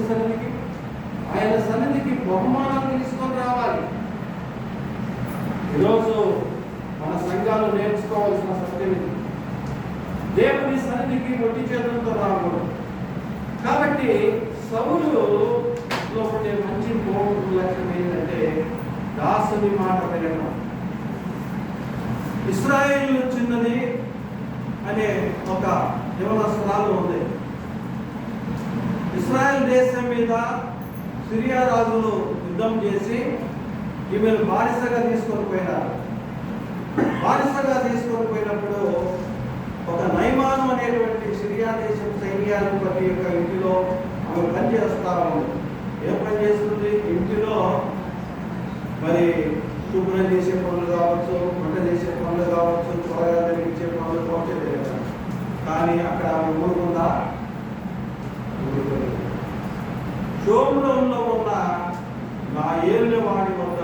సన్నిధికి, ఆయన సన్నిధికి బహుమానాలు తీసుకొని రావాలి. ఈరోజు మన సంఘాలు నేర్చుకోవాల్సిన సత్యం ఇది. దేవుని సన్నిధికి ఒట్టి చేతులతో రాకూడదు. కాబట్టి సౌలులో ఉండే మంచి లక్షణం ఏంటంటే దాసుని మాట వినడం. ఇశ్రాయేలు చిన్నది అనే ఒక యవనస్తురాలు ఉంది. ఇశ్రాయేల్ దేశం మీద సిరియా రాజులు యుద్ధం చేసి ఈమెను బానిసగా తీసుకొని పోయినారు. బానిసగా తీసుకొని పోయినప్పుడు ఒక నయమాను అనేటువంటి సిరియా దేశం సైన్యాధిపతి యొక్క ఇంటిలో ఆమె పనిచేస్తా ఉంది. ఏం పని చేస్తుంది? ఇంటిలో మరి శుభ్రం చేసే పనులు కావచ్చు, వంట చేసే పనులు కావచ్చు, త్వరగా జరిగించే పనులు కావచ్చు. కానీ అక్కడ ఆమె ఊరుకుందా? షోమ్రోన్లో ఉన్న నా ఏళ్ళవాడి వద్ద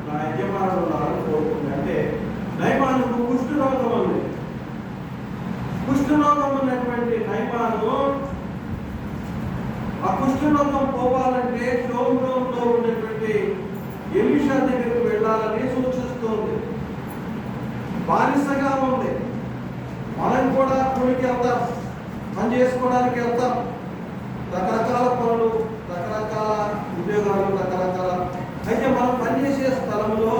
నా యజమానులు ఉన్నారని కోరుకుంది. అంటే నయమానుకు కుష్ఠరోగం ఉంది. కుష్ఠరోగం ఉన్నటువంటి నయమాను ఆ కుష్ఠరోగం పోవాలంటే షోమ్రోన్లో ఉన్నటువంటి ఎలీషా దగ్గరికి వెళ్ళాలని సూచిస్తుంది. బానిసగా ఉంది. మనం కూడా కూలికి వెళ్తాం, పని చేసుకోవడానికి వెళ్తాం. రకరకాల పనులు, రకరకాల ఉద్యోగాలు, రకరకాల. అయితే మనం పనిచేసే స్థలంలో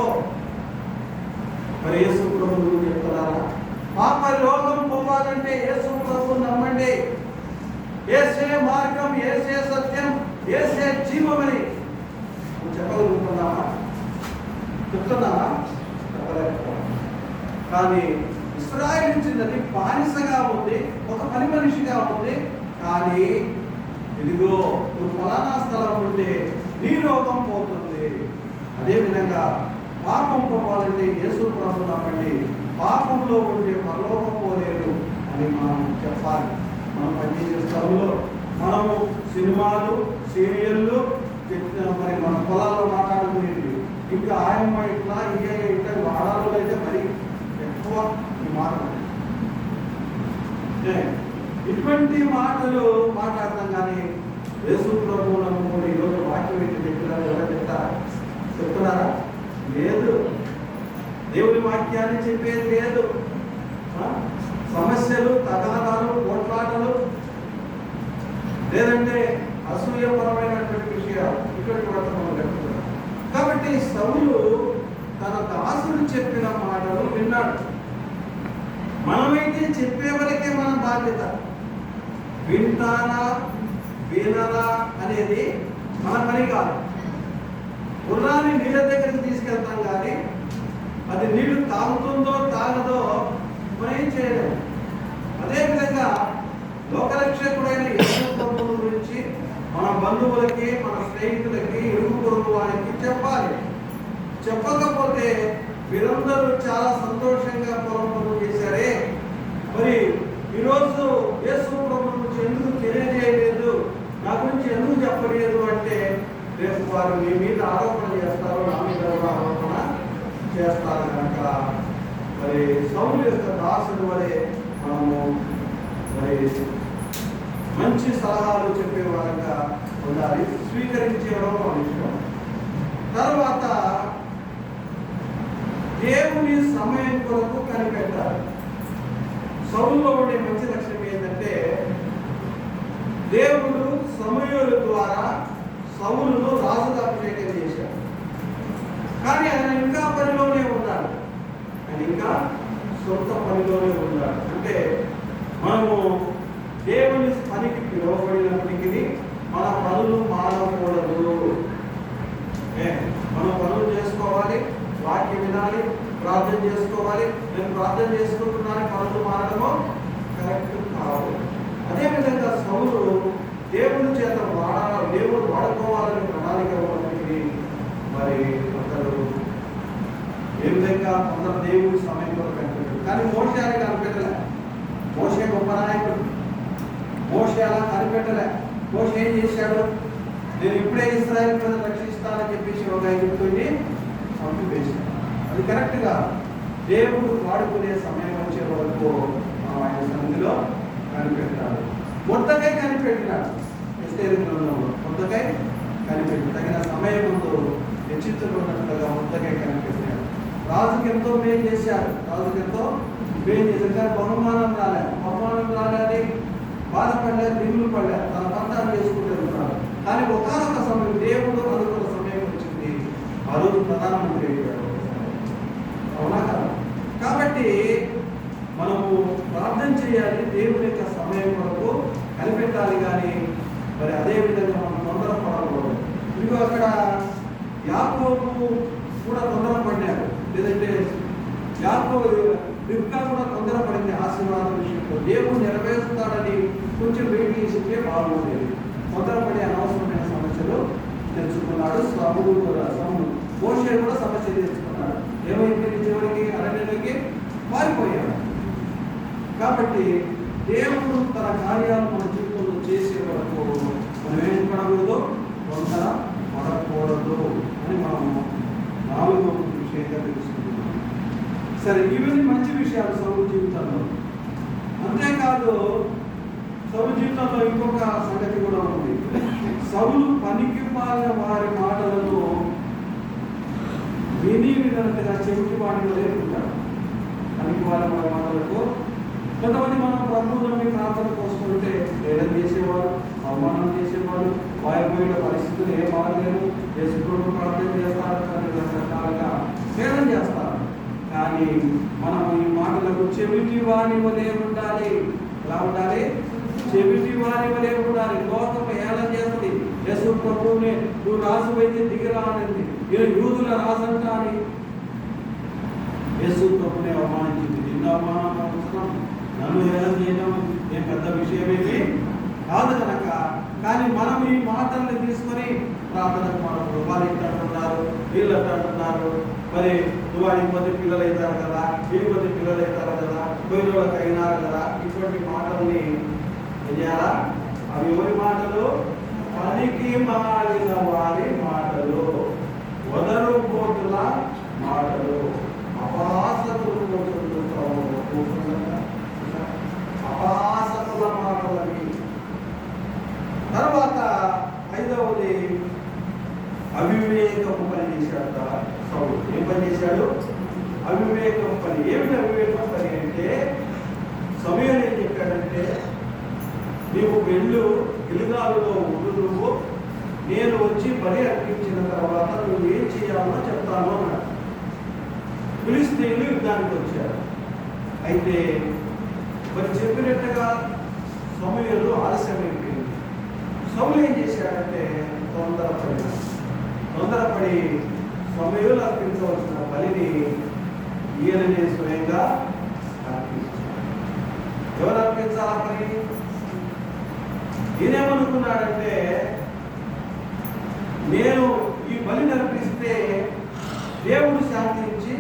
మరి యేసు ప్రభువు చెప్తున్నారా? పాప రోగం పోవాలంటే యేసు ప్రభువు నమ్మండి. యేసే మార్గం, యేసే సత్యం, యేసే జీవమని చెప్పగలుగుతున్నామా? చెప్తున్నామా? చెప్పలేకపోతున్నాం. కానీ ఇశ్రాయేలు చిన్నది బానిసగా ఉంది, ఒక పని మనిషిగా ఉంది. కానీ ఇదిగో నువ్వు ఫలానా స్థలం ఉంటే నీ రోగం పోతుంది. అదేవిధంగా పాపం పోవాలంటే యేసు ప్రభువు నమ్మండి. పాపంలో ఉండే పరలోకం పోలేరు అని మనం చెప్పాలి. మనం పనిచేసే స్థలంలో మనము సినిమాలు, సీరియళ్ళు, మరి మన పొలాల్లో మాట్లాడుకునేది ఇంకా ఆయమ్మ ఇట్లా ఇంకా ఇట్లా వాడాలో అయితే మరి ఎక్కువ ఈ మాటలు, ఇటువంటి మాటలు మాట్లాడతాం. కానీ యేసు ప్రభువును ఈరోజు వాక్యం ఏంటి చెప్తున్నారు? ఎవరు చెప్తున్నారా? లేదు. దేవుని వాక్యాన్ని చెప్పేది లేదు. సమస్యలు, తగాదాలు, పోట్లాటలు, లేదంటే అసూయపరమైనటువంటి విషయాలు ఇటువంటి వర్తమానం చెప్తున్నారు. కాబట్టి సౌలు తన దాసుడు చెప్పిన మాటలు విన్నాడు. మనమైతే చెప్పేవరకే మన బాధ్యత. వింటానా వినరా అనేది మన పని కాదు. గుర్రాన్ని నీళ్ళ దగ్గరికి తీసుకెళ్తాం, కానీ అది నీళ్లు తాగుతుందో తాగదో మనం ఏం చేయలేము. అదేవిధంగా లోకరక్షకుడైన యేసు ప్రభువు గురించి మన బంధువులకి, మన స్నేహితులకి, ఇరుగు పొరుగు వారికి చెప్పాలి. చెప్పకపోతే మీరందరూ చాలా సంతోషంగా పొలం పనులు చేశారే, మరి ఈరోజు యేసు ప్రభు గురించి ఎందుకు తెలియజేయలేదు, నా గురించి ఎందుకు చెప్పలేదు అంటే రేపు వారు మీ మీద ఆరోపణ చేస్తారు, నా మీద ఆరోపణ చేస్తారు. కనుక మరి సౌలు యొక్క దాసుడు వలె మనము మరి మంచి సలహాలు చెప్పే వారంగా ఉండాలి. స్వీకరించేవడం మన ఇష్టం. తర్వాత దేవుని సమయం కొరకు కనిపెట్టాలి. సౌలులో ఉండే మంచి లక్షణం ఏంటంటే దేవుడు సమూయేలు ద్వారా సౌలును రాజుగా అభిషేకం చేశాడు. కానీ ఆయన ఇంకా పనిలోనే ఉన్నాడు. ఆయన ఇంకా సొంత పనిలోనే ఉన్నాడు. అంటే మనము దేవుని పనికి పిలువబడినప్పటికీ మన పనులు మానకూడదు. మనం పనులు చేసుకోవాలి, వాక్యం వినాలి, ప్రార్థన చేసుకోవాలి. నేను ప్రార్థన చేసుకుంటున్నాను, పనులు మారడము కరెక్ట్ కాదు. అదేవిధంగా సౌలు దేవుని చేత దేవుడు వాడుకోవాలని ప్రణాళిక ఉన్నప్పటికీ మరి కొందరు ఏ విధంగా కొందరు దేవుడి సమయం కూడా కనిపెట్టారు. కానీ మోషే అని కనిపెట్టలే. మోషే గొప్ప నాయకుడు. మోషే అలా కనిపెట్టలే. మోషే ఏం చేశాడు? నేను ఇప్పుడే ఇశ్రాయేలు ప్రజలను రక్షిస్తానని చెప్పేసి ఒక ఐగుప్తుని పంపివేశాడు. అది కరెక్ట్గా దేవుడు వాడుకునే సమయం వచ్చే వరకు ఆయన సన్నిధిలో కనిపెట్టాడు. మొత్తగా కనిపెట్టినాడు. ఎస్తేరు గ్రంథంలో ముద్దకై కనిపెట్టి తగిన సమయం ముందు హెచ్చించబడినట్లుగా ముద్దకై కనిపెట్టాడు. రాజుకి ఎంతో మేలు చేశాడు, రాజుకి ఎంతో మేలు చేశాడు, కానీ బహుమానం రాలేదు, బాధపడలేదు, దిగులు పడలేదు, తన పంతాన్ని చేసుకుంటూ ఉన్నాడు. కానీ ఒకనొక సమయం దేవుడు అనుకున్న సమయం వచ్చింది, ఆ రోజు ప్రధానమంత్రి అయ్యాడు. అవునా కదా? కాబట్టి మనము ప్రార్థన చేయాలి, దేవుని యొక్క సమయం వరకు కనిపెట్టాలి. కానీ మరి అదే విధంగా మనం తొందరపడకూడదు. ఇదిగో అక్కడ యాకోబు కూడా తొందరపడ్డాడు, లేదంటే యాకోబు రిబ్కా కూడా తొందరపడింది ఆశీర్వాదం విషయంలో. దేవుడు నెరవేరుస్తాడని కొంచెం వెయిట్ చేసితే బాగుండేది. తొందరపడే అనవసరమైన సమస్యలు తెలుసుకున్నాడు. మోషే కూడా సమస్య తెలుసుకున్నాడు. ఏమైంది? చివరికి అరణ్యంలోకి మారిపోయాడు. కాబట్టి దేవుడు తన కార్యాలు మన జీవితంలో చేసే వరకు మనం ఏం పడకూడదు, తొందర పడకూడదు అని మనము 4వ విషయంగా తెలుసుకుంటున్నాం. సరే, ఇవన్నీ మంచి విషయాలు సౌలు జీవితంలో. అంతేకాదు, సౌలు జీవితంలో ఇంకొక సంగతి కూడా ఉంది. సౌలు పనికి మాలిన వారి మాటలను వినట్టుగా చెవిటి వాడిలో లేకుంటాడు. పనికి మాలిన వారి మాటలకు కొంతమంది మనం ప్రభుత్వం ప్రార్థన కోసుకుంటే వేదన చేసేవారు, అవమానం చేసేవారు, వాయిపోయిన పరిస్థితులు ఏం మారలేరు, చేసుకుంటూ ప్రార్థన చేస్తారు, కానీ రకరకాలుగా వేదన చేస్తారు. కానీ మనం ఈ మాటలకు చెవిటి వాని వలె ఉండాలి. ఎలా ఉండాలి? చెవిటి వాని వలె ఉండాలి. లోకం ఏలా చేస్తుంది? యేసు ప్రభువుని నువ్వు రాజు అయితే దిగిరా అనేది, యూదుల రాజంట అని యేసు ప్రభుని అవమానించింది. నిన్న అవమానం, నన్ను ఏం చేయడం ఏం పెద్ద విషయమేమి కాదు కనుక. కానీ మనం ఈ మాటల్ని తీసుకొని ప్రార్థనకు మనకు వాళ్ళు అంటున్నారు, వీళ్ళు అంటున్నారు, మరి నువ్వు అడిగిపోతే పిల్లలు అవుతారు కదా, వీడిపోతే పిల్లలు అవుతారు కదా, పోయిన వాళ్ళకి అయినారు కదా, ఇటువంటి మాటల్ని ఏం చేయాలా? అవి ఎవరి మాటలు? పనికి మాలిన వారి మాటలు, వదరు పోతుల మాటలు, అపాసకుల మాటలని. తర్వాత 5వది అవివేకము పని చేశాడు సౌలు. ఏం పని చేశాడు? అవివేకం పని. ఏమిటి అవివేకం పని అంటే, సమయం ఏం చెప్పాడంటే, నీవు వెళ్ళు, గిల్గాలులో ఉండు, నువ్వు నేను వచ్చి బలి అర్పించిన తర్వాత నువ్వు ఏం చేయాలో చెప్తాను అన్నాడు. ఫిలిష్తీయులు యుద్ధానికి వచ్చారు. అయితే మరి చెప్పినట్టుగా సమూయేలు ఆలస్యమైపోయింది. సౌలు ఏం చేశాడంటే తొందరపడి సమూయేలు అర్పించవలసిన బలిని ఈయననే స్వయంగా అర్పించాడు. ఎవరు అర్పించాలా పని? ఈయనేమనుకున్నాడంటే, నేను ఈ బలిని అర్పిస్తే దేవుడు శాంతించి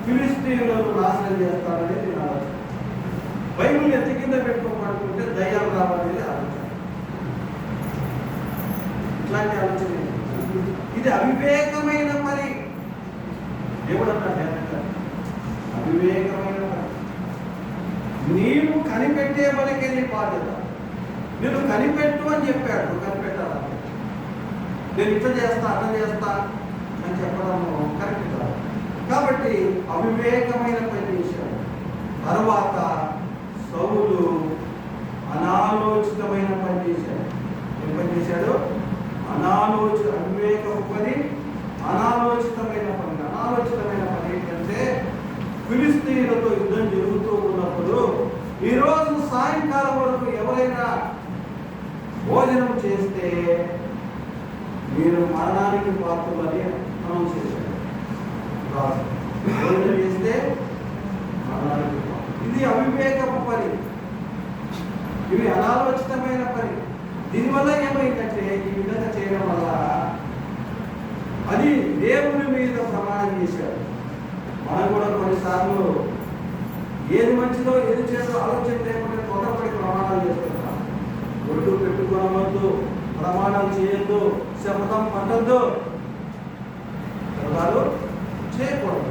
ఫిలిష్తీయులను నాశనం చేస్తాడనేది నా ఆలోచన. బైబిల్ ఎత్తి కింద పెట్టుకోమనుకుంటే దయ్యాలు రావాలనేది ఆలోచన. ఇట్లాంటి ఆలోచన ఇది అవివేకమైన పని. దేవుడు అన్నాడు, అవివేకమైన పని. నీవు కనిపెట్టే పనికే నీ బాధ్యత. నేను కనిపెట్టు అని చెప్పాడు, నువ్వు కనిపెట్టాలా? నేను ఇట్లా చేస్తా, అట్లా చేస్తా అని చెప్పడం కరెక్ట్ కాదు. కాబట్టి అవివేకమైన పని చేశాడు. తర్వాత సౌలు అనాలోచితమైన పని చేశాడు. ఏం పని చేశాడు? అవివేకపు పని, అనాలోచితమైన పని. అనాలోచితమైన పని ఏంటంటే, ఫిలిష్తీయులతో యుద్ధం జరుగుతూ ఉన్నప్పుడు ఈరోజు సాయంకాలం వరకు ఎవరైనా భోజనం చేస్తే మీరు మరణానికి పాత్రలని అనౌన్స్ చేశాడు. భోజనం చేస్తే మరణానికి పాత్ర. ఇది అవివేకపు పని, ఇవి అనాలోచితమైన పని. దీనివల్ల ఏమైందంటే, ఈ విధంగా చేయడం వల్ల అది దేవుని మీద ప్రమాణం చేశాడు. మనం కూడా కొన్నిసార్లు ఏది మంచిదో ఏది చేదో ఆలోచన లేకుండా తొందరపడి ప్రమాణాలు చేస్తున్నాం. ఒడ్డు పెట్టుకోవద్దు, ప్రమాణాలు చేయొద్దు, శపథం పట్టద్దు, శపథాలు చేయకూడదు.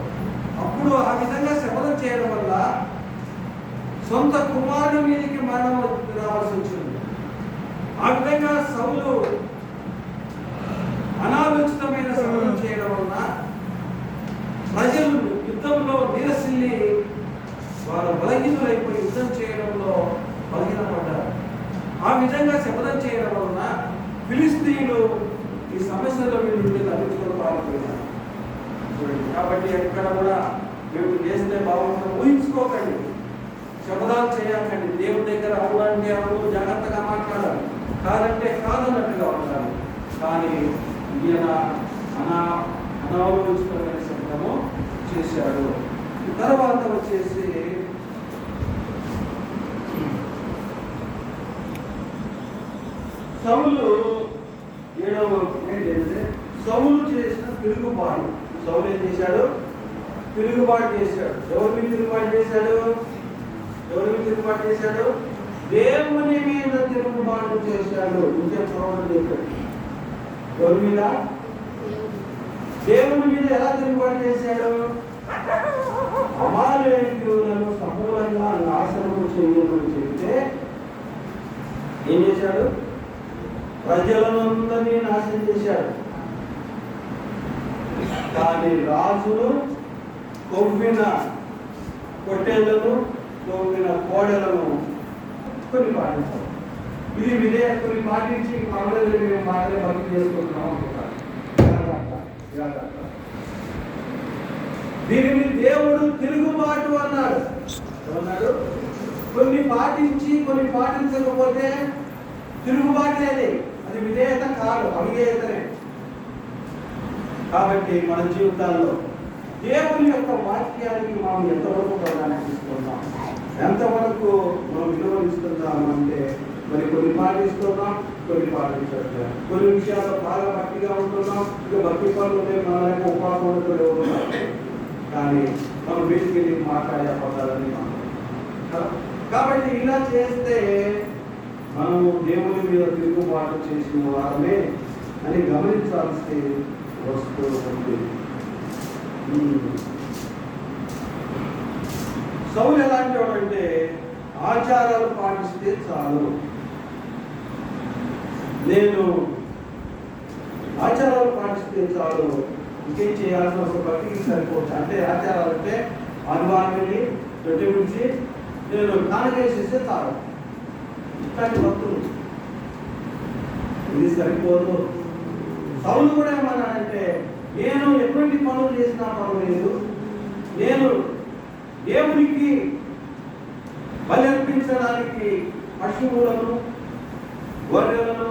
అప్పుడు ఆ విధంగా శపథం చేయడం వల్ల సొంత కుమారుడి మీదకి మరణం రావాల్సి వచ్చింది. ఆ విధంగా ఆ విధంగా శపథం చేయడం వలన ఫిలిస్తీయులు ఈ సమస్యలో వీళ్ళు తగ్గించుకొని పాల్గొన్నారు చూడండి. కాబట్టి ఎక్కడ కూడా మేము చేస్తే బాగుంటుంది ఊహించుకోకండి, శపథాలు చేయకండి. దేవుడి దగ్గర అవునంటే అవును, జాగ్రత్తగా మాట్లాడాలి, కాదంటే కాదన్నట్టుగా ఉండాలి. కానీ ఈయన అనాలోచించుకునే శబ్దము చేశాడు. తర్వాత వచ్చేసి సౌలు 7వ ఏంటంటే సౌలు చేసిన తిరుగుబాటు. సౌలు ఏం చేశాడు? తిరుగుబాటు చేశాడు. ఎవరి మీద తిరుగుబాటు చేశాడు? దేవుని మీద తిరుగుబాటు చేశాడు. ఇంకే చూడండి, ఎవరి మీద? దేవుని మీద ఎలా తిరుగుబాటు చేశాడు? అమాలేకీయులను సమూలంగా నాశనం చేయమని చెబితే ఏం చేశాడు? ప్రజలందరినీ నాశనం చేశాడు. కానీ రాజును కొవ్విన పొట్టేళ్లను, కొవ్విన కోడలను కొన్ని పాటించారు. ఇది కొన్ని పాటించి పర్వాలేదు మేము మాటలే భక్తి చేసుకుంటున్నాం అనుకుంటారు. దీనిని దేవుడు తిరుగుబాటు అన్నాడు. ఏమన్నాడు? కొన్ని పాటించి కొన్ని పాటించకపోతే తిరుగుబాటు అది విధేయత కాదు, అవిధేయతనే. కాబట్టి మన జీవితాల్లో దేవుని యొక్క వాక్యానికి మనం ఎంతవరకు ప్రాధాన్యత ఇస్తున్నాం, ఎంతవరకు మనం విలువనిస్తున్నాం అంటే మరి కొన్ని పాటిస్తున్నాం, కొన్ని పాటించట్లేదు. కొన్ని విషయాల్లో బాగా భక్తిగా ఉంటున్నాం, ఇక భక్తి పనులు మన యొక్క ఉపాసన కానీ మనం వీటికి వెళ్ళి మాట్లాడే పదాలని కాబట్టి ఇలా చేస్తే మనము దేవుని మీద తిరుగుబాటు చేసిన వారమే అని గమనించాల్సి వస్తుంది. సౌలు ఎలాంటి వాడంటే ఆచారాలు పాటిస్తే చాలు, నేను ఆచారాలు పాటిస్తే చాలు, ఇంకేం చేయాల్సిన ఒక భక్తికి సరిపోవచ్చు. అంటే ఆచారాలు అంటే అనుభవాన్ని వెళ్ళి దొడ్డి గురించి నేను కానకేసేస్తే చాలు, ఇట్లాంటి భక్తులు. ఇది సరిపోదు. సౌలు కూడా ఏమన్నాడంటే నేను ఎటువంటి పనులు చేసినా పర్వాలేదు, నేను దేవునికి బలి అర్పించడానికి పశువులను, గొర్రెలను,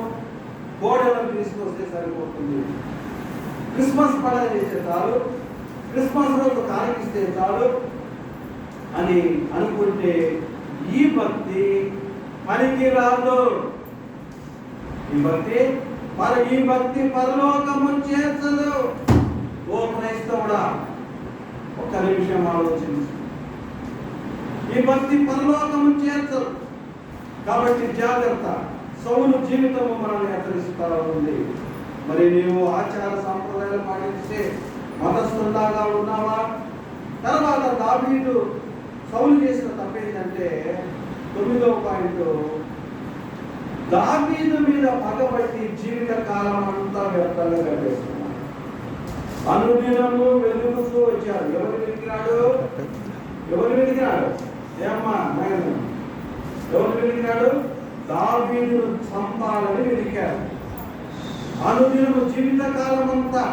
కోడలను తీసుకొస్తే సరిపోతుంది. క్రిస్మస్ పండుగ చేస్తే చాలు, క్రిస్మస్ రోజు కానికిస్తే చాలు అని అనుకుంటే ఈ భక్తి పనికి రాదు. ఈ భక్తి పరలోకము చేర్చదు. ఓ క్రైస్తవుడా, ఒక్క నిమిషం ఆలోచించు. ఈ భక్తి పరలోకము చేర్చదు. కాబట్టి జాగ్రత్త. సౌలు జీవితము మనల్ని హెచ్చరిస్తూ ఉంది. మరి నీవు ఆచార సాంప్రదాయాలు పాటించే మతస్థుల్లాగా ఉన్నావా? తర్వాత దావీదు సౌలు చేసిన తప్పేంటంటే 9వ పాయింట్, దావీదు మీద పగబట్టి జీవిత కాలం అంతా వ్యర్థంగా గడిపేస్తున్నాడు. అనుదినము వెలుగుతూ వచ్చాడు. ఎవరు వెలిగినాడు? ఏమ్మా ఎవరు వెలిగినాడు? దావీదును చంపాలని వెలిగాడు. అనుదినము జీవిత కాలం అంతా.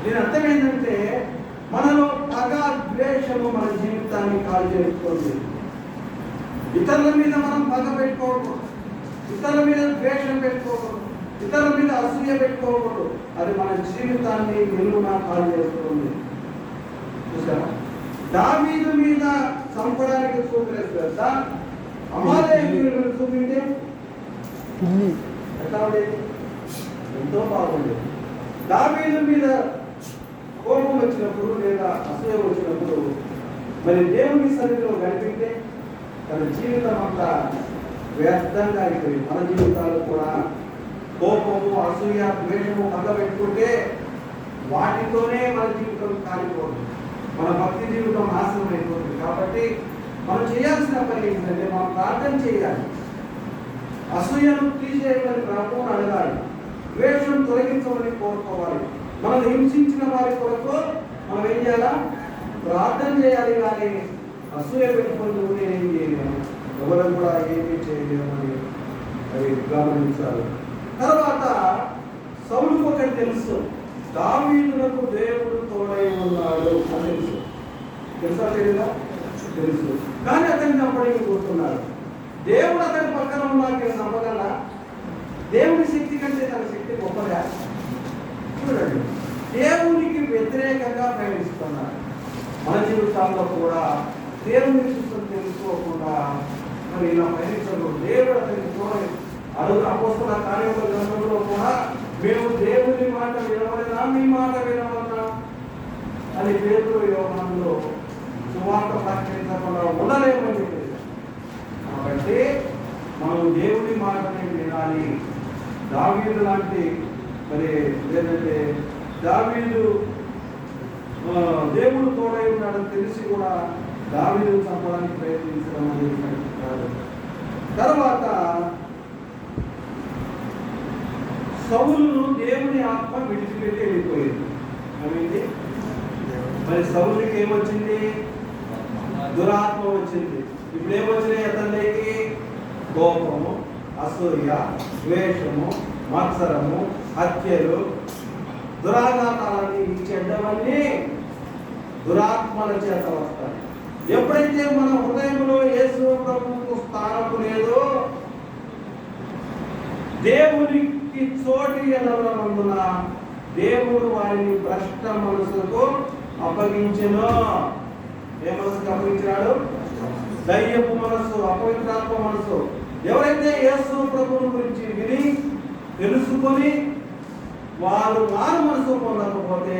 దీని అర్థం ఏంటంటే మనలో పగ, ద్వేషము మన జీవితాన్ని కాల్ చేస్తుంది. ఇతరుల మీద మనం పగ పెట్టుకోకూడదు, ఇతరుల మీద ద్వేషం పెట్టుకోకూడదు, ఇతరుల మీద అసూయ పెట్టుకోకూడదు. అది మన జీవితాన్ని నిలువునా కాల్ చేస్తుంది. చూసారా? దావీదు మీద చంపడానికి చూపలేదు కదా, అమాలేకీయులను చూపింటే ఎట్లా ఉండేది? ఎంతో బాగుండేది. దావీదు మీద కోపం వచ్చినప్పుడు లేదా అసూయ వచ్చినప్పుడు మరి దేవుని సన్నిధిలో గడిపితే తన జీవితం అంతా వ్యర్థంగా అయిపోయింది. మన జీవితాలు కూడా కోపము, అసూయ, ద్వేషము పెట్టుకుంటే వాటితోనే మన జీవితం కాలిపోతుంది, మన భక్తి జీవితం నాశనం అయిపోతుంది. కాబట్టి మనం చేయాల్సిన పని ఏంటంటే మనం ప్రార్థన చేయాలి, అసూయను తీసేయమని ప్రభువుని అడగాలి, ద్వేషం తొలగించమని కోరుకోవాలి. మనం హింసించిన వారి కొరకు మనం ఏం చేయాలా? ప్రార్థన చేయాలి. కానీ అసూయ పెట్టుకొని నేనేం చేయలేను, ఎవరు కూడా ఏమీ చేయలేమని అవి గమనించాలి. తర్వాత సౌలుకు ఒకటి తెలుసు, దావీదునకు దేవుడు తోడై ఉన్నాడు అని తెలుసు. తెలుసా తెలియదా? తెలుసు. కానీ అతన్ని నమ్మడానికి కూర్చున్నాడు. దేవుడు అతని పక్కన ఉన్నాక నమ్మగల దేవుని శక్తి కంటే తన శక్తి గొప్పగా. చూడండి, దేవునికి వ్యతిరేకంగా ప్రయాణిస్తున్నాడు. మన జీవితాల్లో కూడా దేవుని విషయం తెలుసుకోకుండా మరి ఇలా ప్రయాణించడం దేవుడు అతనికి కూడా అపోస్తల కార్యముల గ్రంథంలో కూడా మేము దేవుని మాట వినవలెనా మీ మాట వినవలెనా అని పేతురు యోహానులో సువార్త ప్రకటించకుండా ఉండలేమని చెప్పేది. కాబట్టి మనం దేవుని మాటని వినాలి. దావీదు లాంటి మరి ఏంటంటే దావీదు దేవుడు తోడై ఉన్నాడని తెలిసి కూడా దావీదును చంపడానికి ప్రయత్నించడం అనేది కాదు. తర్వాత సౌలును దేవుని ఆత్మ విడిచిపెట్టి వెళ్ళిపోయింది. అవేంటి మరి సౌలుకి ఏమొచ్చింది? దురాత్మ వచ్చింది. ఇప్పుడు ఏమొచ్చినాయి అతనికి? కోపము, అసూయ, ద్వేషము, మత్సరము, హత్యలు, దురాఘాతాలన్నీ ఈ చెడ్డవన్నీ దురాత్మల చేత వస్తాయి. ఎప్పుడైతే మన హృదయంలో యేసు ప్రభువుకు స్థానము లేదో, దేవునికి చోటు ఎననందున దేవుడు వారిని భ్రష్ట మనసుకు అప్పగించెను. ఏ మనసుకు అప్పగించినాడు? దయ్యపు మనసు, అపవిత్రాత్మ మనసు. ఎవరైతే యేసు ప్రభువుని గురించి విని తెలుసుకొని వారు మారు మనసు పొందకపోతే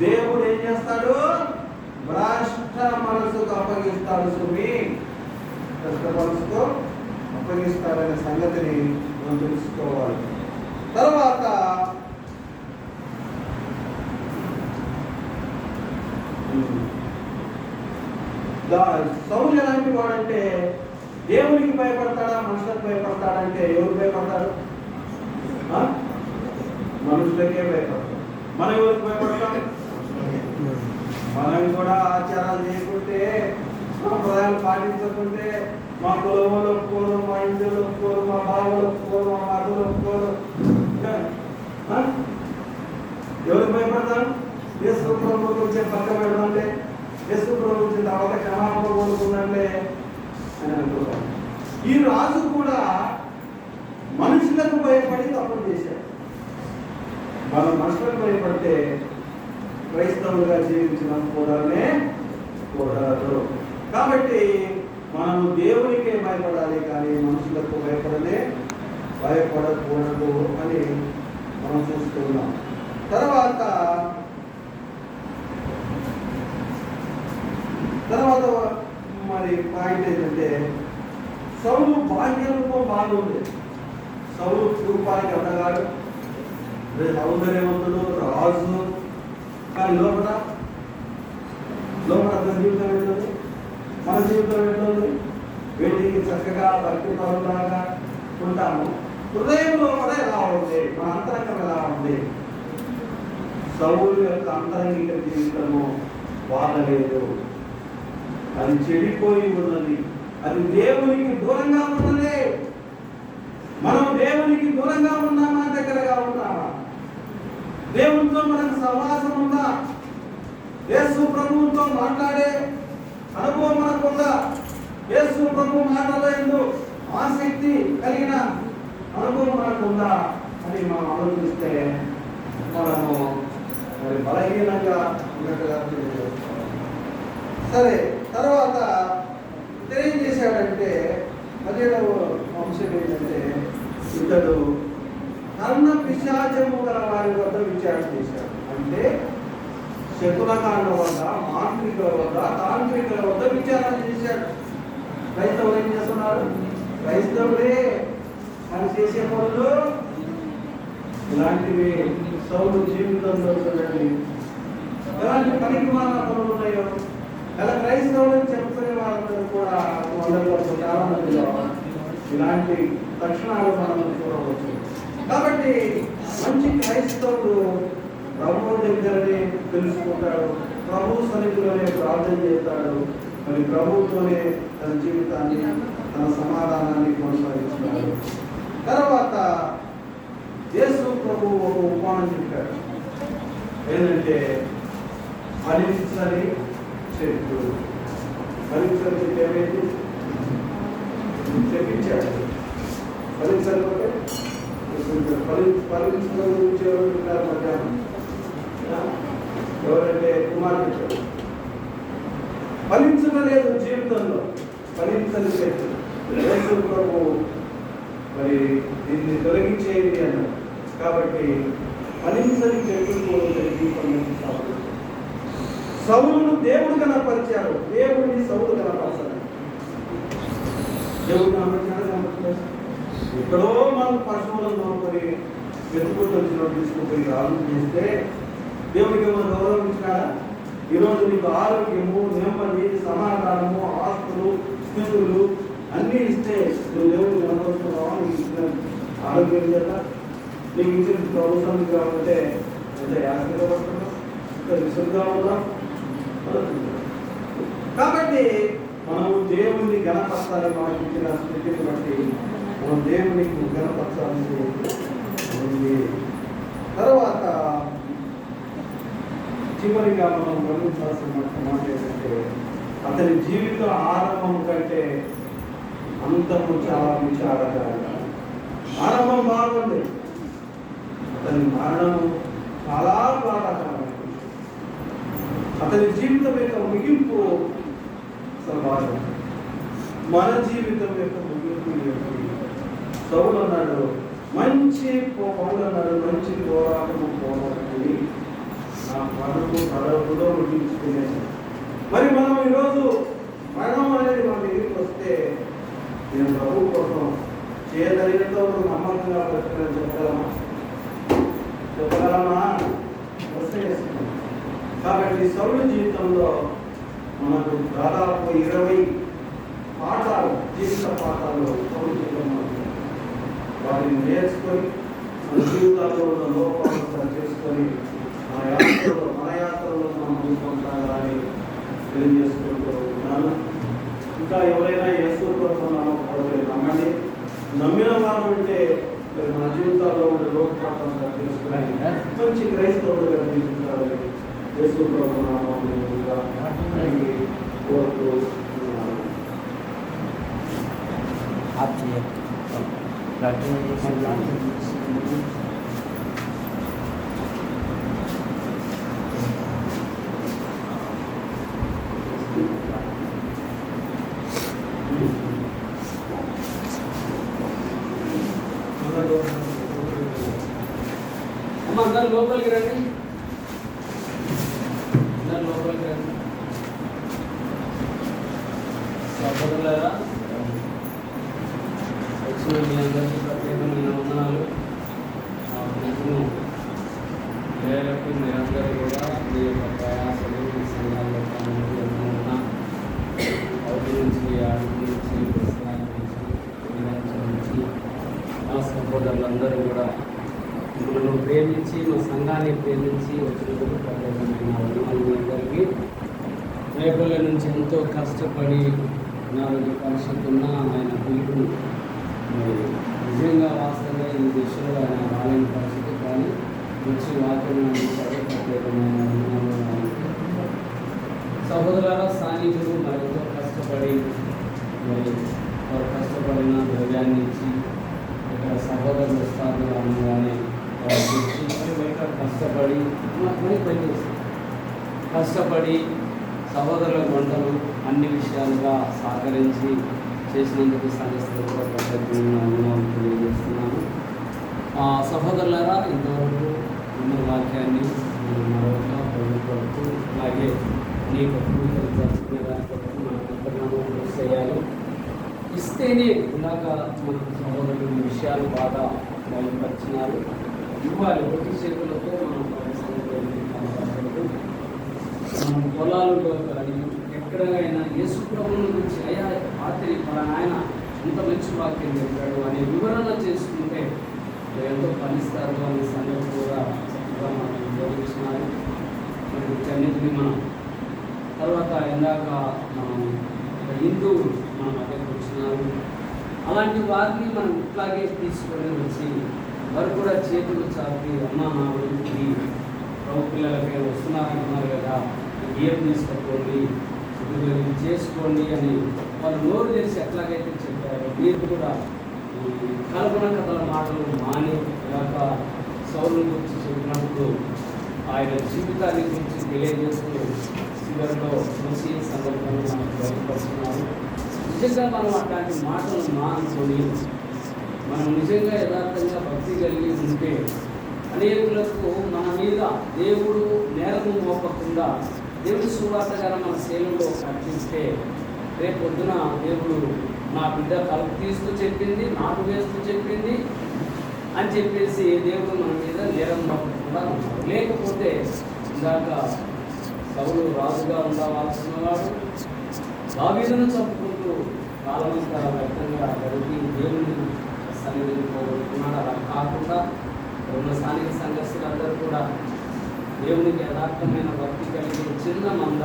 దేవుడు ఏం చేస్తాడు? భ్రష్ట మనసుకు అప్పగిస్తాడు. సుమి భ్రష్ట మనసుకు అప్పగిస్తాడనే సంగతిని మనం తెలుసుకోవాలి. తర్వాత సౌలు ఎలాంటి వాడంటే దేవునికి భయపడతాడా, మనుషులకు భయపడతాడంటే ఎవరు భయపడతాడు? మనుషులకే భయపడతాడు. మనం ఎవరికి భయపడతాం? మనం కూడా ఆచారాలు చేయకుంటే, సాంప్రదాయాలు పాటించకుంటే, మా కులంలో ఒప్పుకోరు, మా ఇంటిలో ఒప్పుకోరు, మా బావలు ఒప్పుకోరు, మా మధులు ఒప్పుకోరు. ఎవరికి భయపడతాం? యేసు ప్రభువుకి వచ్చే పక్క పెడదాంలే, యేసు ప్రభు వచ్చిన తర్వాత క్షమాపణ కోరుకుందంటే అని అనుకుంటాం. ఈ రాజు కూడా మనుషులకు భయపడి తప్పులు చేశాడు. మనం మనుషులకు భయపడితే క్రైస్తవులుగా జీవించడం కూడానే కూడదు. కాబట్టి మనము దేవునికే భయపడాలి, కానీ మనుషులకు భయపడకూడదు అని మనం చూస్తున్నాం. తర్వాత మరి పాయింట్ ఏంటంటే, సౌలు బాహ్య రూపం బాగుంది. సౌలు రూపానికి అందగాడు, సౌందర్యవంతుడు, రాజు. కానీ లోపల అతని జీవితం ఏంటంది? మన జీవితం ఏంటంది? వీటికి చక్కగా భక్తి పరులాగా ఉంటాము. హృదయంలో కూడా ఎలా ఉంది, మన అంతరంగం ఎలా ఉంది? సౌలు యొక్క అంతరంగిక జీవితము బాగలేదు, అది చెడిపోయి ఉన్నది, అది దేవునికి దూరంగా ఉన్నది. మనం దేవునికి దూరంగా ఉన్నామా, దగ్గరగా ఉన్నామా? దేవునితో మనకు సహవాసం ఉందా? యేసు ప్రభువుతో మాట్లాడే అనుభవం మనకుందా? యేసు ప్రభు మాటలో ఎందు ఆసక్తి కలిగిన అనుభవం మనకుందా అని మనం ఆలోచిస్తే మనము మరి బలహీనంగా ఉన్నట్టుగా తెలియజేస్తాం. సరే, తర్వాత ఏం చేశాడంటే 17వ అంశం ఏంటంటే, ఇతడు కర్ణ పిశాచము గల వారి వద్ద విచారణ చేశాడు. అంటే శకునకాండ వద్ద, మాంత్రికుల వద్ద, తాంత్రికుల వద్ద విచారణ చేశాడు. క్రైస్తవులు ఏం చేస్తున్నారు? క్రైస్తవులే అని చేసే పనులు ఇలాంటివి. సౌలు జీవితంలో చూడండి ఎలాంటి పనికి మాన పనులు ఉన్నాయో. అలా క్రైస్తవులను చెప్పుకునే వాళ్ళందరూ కూడా 100% చాలా మందిలో ఇలాంటి లక్షణాలు మనం చూడవచ్చు. కాబట్టి మంచి క్రైస్తవుడు ప్రభువు దగ్గరనే తెలుసుకుంటాడు, ప్రభు సన్నిధిలోనే ప్రార్థన చేస్తాడు, మరి ప్రభువుతోనే తన జీవితాన్ని తన సమాధానాన్ని కొనసాగించుకున్నాడు. తర్వాత యేసు ప్రభు ఒక ఉపమానం చెప్పాడు. ఏంటంటే ఫలించని చెట్టు. ఫలించని చెట్టు ఏమైంది చెప్పించాడు. ఫలించకపోతే ఫలించడం గురించి ఎవరు చెప్పారు మధ్యాహ్నం? ఎవరంటే కుమారుడు. ఫలించడం లేదు జీవితంలో, ఫలించని చెట్టు. యేసు ప్రభు మరి దీన్ని తొలగించేయండి అన్నారు. కాబట్టి ఫలించని చెట్టు సౌలును దేవుడు కనపరిచాడు. దేవుడిని సౌలు కనపరచాడు. దేవుడు కనపరిచాడు. ఎక్కడో మనం పశువులను మరి వెతుకుంటూ వచ్చినట్టు తీసుకుపోయి ఆలోచన చేస్తే దేవుడికి మనం గౌరవించినాడా? ఈరోజు నీకు ఆరోగ్యము, నెమ్మది, సమాధానము, ఆస్తులు, స్థితులు అన్నీ ఇస్తే నువ్వు దేవుడిని కనపరుస్తున్నావా? నీకు ఇచ్చిన ఆరోగ్యం చేత నీకు ఇచ్చిన ప్రభుత్వం కావాలంటే ఎంత యాక్టివ్గా పడుతున్నావు, ఎంత విసురుగా ఉన్నావు. కాబట్టి మనము దేవుణ్ణి గణపరచాలి. మనకి ఇచ్చిన స్థితిని బట్టి మనం దేవుని గణపరచాల్సి ఉంది. తర్వాత చివరిగా మనం గమనించాల్సిన మాట ఏంటంటే అతని జీవిత ఆరంభం కంటే అంతము చాలా విచారకరంగా. ఆరంభం బాగుంది, అతని మరణము చాలా బాధాకరమైనది. అతని జీవితం యొక్క ముగింపు అసలు బాగా. మన జీవితం యొక్క ముగింపు ఏంటి? సౌలు అన్నాడు మంచి పౌలు అన్నాడు మంచి పోరాటము పోరాడి నా పనులు పడవలో ముగించుకునేది. మరి మనం ఈరోజు మరణం అనేది మన దగ్గరికి వస్తే నేను ప్రభు కోసం చేయగలిగినంత నమ్మకంగా బ్రతకని చెప్పగలమా? కాబట్టి సౌలు జీవితంలో మనకు దాదాపు 20 పాఠాలు, జీవిత పాఠాలు సౌలు జీవితంలో వాటిని నేర్చుకొని మన జీవితాల్లో ఉన్న లోపాలను సరి చేసుకొని మన యాత్రలో మనం ముందుకొనసాగాలని తెలియజేసుకుంటూ ఉన్నాను. ఇంకా ఎవరైనా యేసు ప్రభువును నమ్మకపోతే నమ్మండి. నమ్మిన వారు ఉంటే మన జీవితాల్లో ఉండే లోపాలను సరి చేసుకుని మంచి క్రైస్తవులుగా జీవించాలని యేసు ప్రభువు నామములో కోరుతూ ఉన్నాను. అందరు లోపలికి రండి, అందరు లోపలికి రండి. సహోదరులారా, వచ్చిన మీ అందరికీ ప్రత్యేకమైన వందనాలు. ప్రేరకు మీరందరూ కూడా మీ యొక్క ప్రయాసలు, మీ సంఘాల్లో అవుటి నుంచి, అడుగు నుంచి, పుస్తకాల నుంచి మా సహోదరులందరూ కూడా మనల్ని ప్రేమించి మా సంఘాన్ని ప్రేమించి వచ్చినందుకు ప్రత్యేకమైన వందనాలు. రేపల్ల నుంచి ఎంతో కష్టపడి నాలుగు పరిస్థితున్న ఆయన పిలుపుని నిజంగా వాస్తవంగా ఈ దేశంలో ఆయన రాలేని పరిస్థితి, కానీ మంచి వాక్యం అందించారు. ప్రత్యేకమైన వందనాలు. సహోదరుల స్థానికులు మరింత కష్టపడి మరి వారు కష్టపడిన ద్రవ్యాన్ని ఇచ్చి ఇక్కడ సహోదరులు వస్తారు అనగానే కష్టపడి కష్టపడి సహోదరుల వంటలు అన్ని విషయాలుగా సహకరించి చేసినందుకు సంస్థలు కూడా ప్రత్యేకంగా తెలియజేస్తున్నాను. సహోదరులారా, ఇంతవరకు ఉన్న వాక్యాన్ని మరొక ప్రభుత్వం అలాగే నీకు జరుపుకునేదానికి మనం చేయాలి. ఇస్తేనే ఇలాగా మన సహోదరులు ఈ విషయాలు బాగా బయలుపరిచినారు. ఇవ్వాలి, ఒట్టి చేతులతో మనం పొలాలలో కానీ ఎక్కడైనా యేసు ప్రభువుల గురించి అయ్యా రాత్రి మన ఆయన ఎంత మంచి వాక్యం చెప్పాడు అనే వివరణ చేసుకుంటే ఎంతో ఫలిస్తారు అనే సంగతి కూడా చక్కగా మనం బోధించినారు. మరి వీటన్నిటిని మనం తర్వాత ఇందాక మనం హిందూ మన మధ్యకు వచ్చినారు. అలాంటి వారిని మనం ఇట్లాగే తీసుకొని వచ్చి వారు కూడా చేతులు చాపి అమ్మ నా ఊరికి ప్రభు పిల్లలకే వస్తున్నారంటున్నారు కదా, బియ్యం తీసుకుపోండి, ఇది చేసుకోండి అని వాళ్ళు నోరు తెరిచి ఎట్లాగైతే చెప్పారు, మీరు కూడా ఈ కల్పన కథల మాటలు మాని ఇలాగ సౌలు గురించి చెప్పినప్పుడు ఆయన జీవితాన్ని గురించి తెలియజేస్తూ చివరిలో చూసి సందర్భంలో మనకు బయటపడుతున్నారు. నిజంగా మనం అట్లాంటి మాటలు మానుకొని మనం నిజంగా యథార్థంగా భక్తి కలిగి ఉంటే అనేకులకు మన మీద దేవుడు నేరము మోపకుండా దేవుడి సువార్తగా మన సేవలో ప్రకటిస్తే రేపొద్దున దేవుడు నా బిడ్డ కలుపు తీస్తూ చెప్పింది, నాటు వేస్తూ చెప్పింది అని చెప్పేసి దేవుడు మన మీద నేరం మోపకుండా ఉన్నాడు. లేకపోతే ఇందాక సౌలు రాజుగా ఉండవలసిన వాడు దావీదును చంపుకుంటూ కాలమంతా వ్యక్తంగా గడిపి దేవుని సన్నిధిని పోగొట్టుకున్నాడు. అలా కాకుండా ఉన్న స్థానిక సంఘస్థులందరూ కూడా దేవునికి యథార్థమైన భక్తి కలిగి చిన్న మంద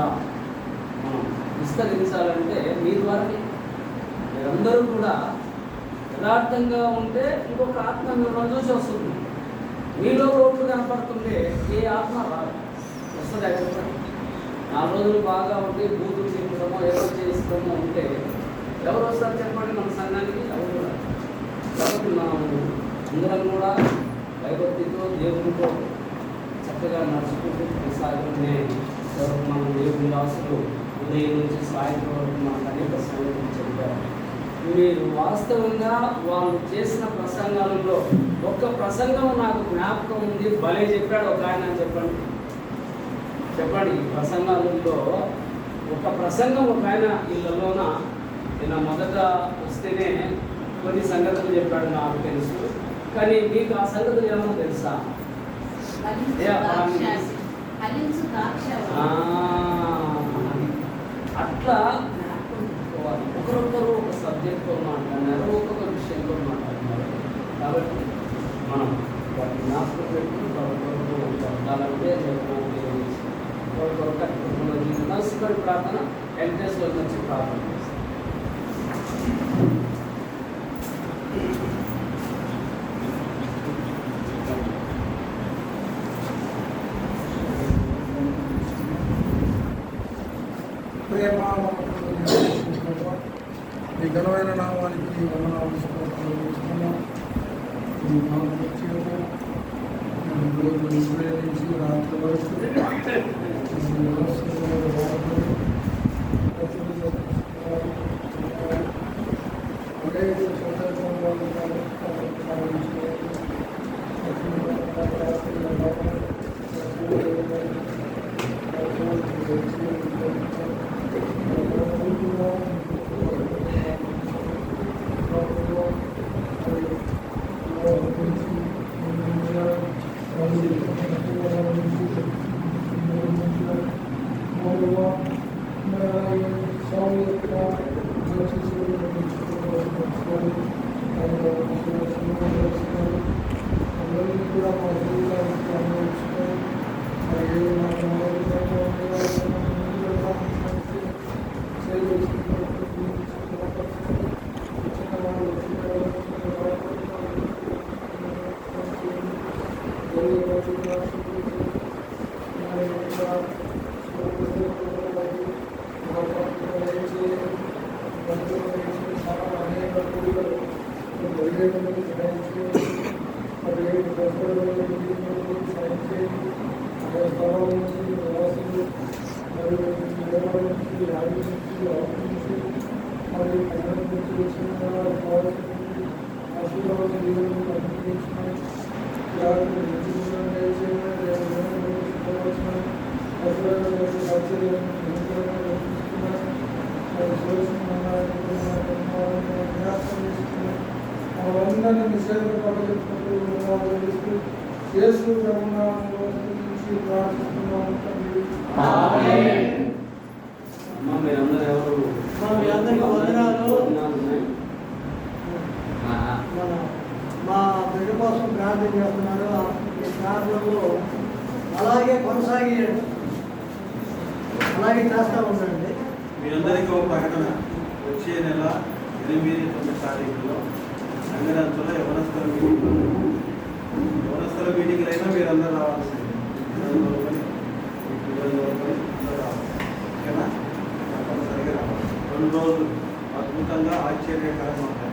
మనం విస్తరించాలంటే మీ ద్వారానే మీరందరూ కూడా యథార్థంగా ఉంటే ఇంకొక ఆత్మ మిమ్మల్ని చూసి వస్తుంది. మీలో రోడ్లు కనపడుతుంటే ఏ ఆత్మ రాదు, వస్తుంది ఎక్కడ. 4 రోజులు బాగా ఉండి బూతులు చెప్పడమో ఏదో చేస్తామో ఉంటే ఎవరు వస్తారు చెప్పండి మన సంఘానికి? ఎవరు కూడా. కాబట్టి మనం అందరం కూడా భయభక్తితో దేవునితో చక్కగా నడుచుకుంటూ కొనసాగనే మనం దేవుని దాసులు ఉదయం నుంచి సాయంత్రం వరకు మనకు అనేక సంగతులు చెప్పారు. మీరు వాస్తవంగా వాళ్ళు చేసిన ప్రసంగాలలో ఒక్క ప్రసంగం నాకు జ్ఞాపకం ఉంది, భలే చెప్పాడు ఒక ఆయన. చెప్పండి ఈ ప్రసంగాలలో ఒక ప్రసంగం ఒక ఆయన ఇళ్ళలోన నేను మొదట వస్తేనే కొన్ని సంగతులు చెప్పాడు, నాకు తెలుసు. కానీ మీకు ఆ సంగతులు ఏమో తెలుసా? అట్లా ఒకరొకరు ఒక సబ్జెక్ట్తో మాట్లాడినారు, ఒక్కొక్క విషయంలో మాట్లాడినారు. కాబట్టి మనం వాటిని జ్ఞాపకం పెట్టుకుని ఒకరొకరు చెప్పాలంటే నర్సుపడి ప్రార్థన వెంకటేశ్వర నుంచి ప్రార్థన చేస్తాం. ఈ ఘనమైన నామానికి వందనాలు నుంచి రాత్రి వరకు మా బిడ్డ కోసం ప్రార్థన చేస్తున్నారు. ఈ ప్రార్థనలో అలాగే కొనసాగియండి, అలాగే చేస్తూ ఉండండి. మీ అందరికీ ఒక ప్రకటన. వచ్చే నెల 8-9 తారీఖుల్లో సంగరంతులో యవనస్థల మీటింగ్లు అయినా మీరు అందరూ రావాల్సింది. అందరూ రావాలి. ఓకేనా? తప్పనిసరిగా రావాలి. 2 రోజులు అద్భుతంగా ఆశ్చర్యకరంగా ఉంటాయి.